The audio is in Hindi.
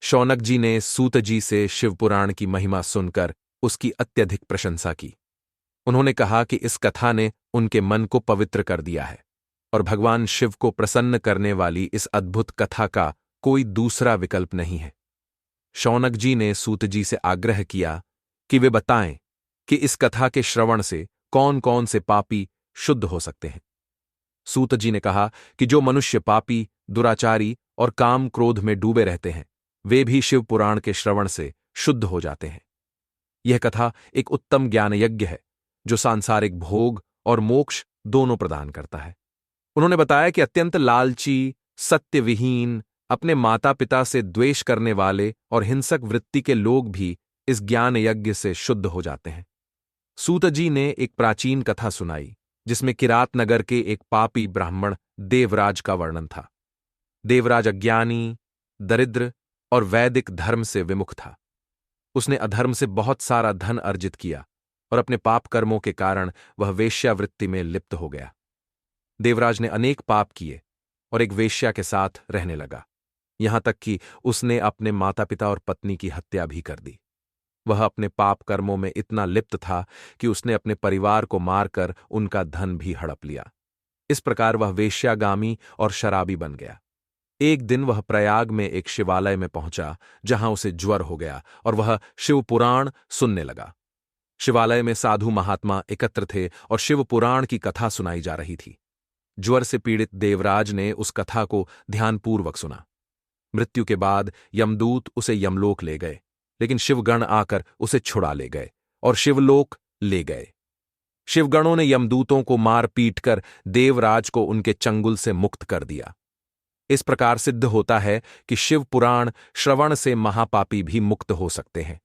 शौनक जी ने सूत जी से शिवपुराण की महिमा सुनकर उसकी अत्यधिक प्रशंसा की। उन्होंने कहा कि इस कथा ने उनके मन को पवित्र कर दिया है और भगवान शिव को प्रसन्न करने वाली इस अद्भुत कथा का कोई दूसरा विकल्प नहीं है। शौनक जी ने सूत जी से आग्रह किया कि वे बताएं कि इस कथा के श्रवण से कौन कौन से पापी शुद्ध हो सकते हैं। सूत जी ने कहा कि जो मनुष्य पापी, दुराचारी और काम क्रोध में डूबे रहते हैं, वे भी शिव पुराण के श्रवण से शुद्ध हो जाते हैं। यह कथा एक उत्तम ज्ञान यज्ञ है जो सांसारिक भोग और मोक्ष दोनों प्रदान करता है। उन्होंने बताया कि अत्यंत लालची, सत्यविहीन, अपने माता पिता से द्वेष करने वाले और हिंसक वृत्ति के लोग भी इस ज्ञान यज्ञ से शुद्ध हो जाते हैं। सूत जी ने एक प्राचीन कथा सुनाई जिसमें किरात नगर के एक पापी ब्राह्मण देवराज का वर्णन था। देवराज अज्ञानी, दरिद्र और वैदिक धर्म से विमुख था। उसने अधर्म से बहुत सारा धन अर्जित किया और अपने पाप कर्मों के कारण वह वेश्यावृत्ति में लिप्त हो गया। देवराज ने अनेक पाप किए और एक वेश्या के साथ रहने लगा, यहां तक कि उसने अपने माता पिता और पत्नी की हत्या भी कर दी। वह अपने पाप कर्मों में इतना लिप्त था कि उसने अपने परिवार को मारकर उनका धन भी हड़प लिया। इस प्रकार वह वेश्यागामी और शराबी बन गया। एक दिन वह प्रयाग में एक शिवालय में पहुंचा जहां उसे ज्वर हो गया और वह शिवपुराण सुनने लगा। शिवालय में साधु महात्मा एकत्र थे और शिवपुराण की कथा सुनाई जा रही थी। ज्वर से पीड़ित देवराज ने उस कथा को ध्यानपूर्वक सुना। मृत्यु के बाद यमदूत उसे यमलोक ले गए, लेकिन शिवगण आकर उसे छुड़ा ले गए और शिवलोक ले गए। शिवगणों ने यमदूतों को मार पीट कर देवराज को उनके चंगुल से मुक्त कर दिया। इस प्रकार सिद्ध होता है कि शिव पुराण श्रवण से महापापी भी मुक्त हो सकते हैं।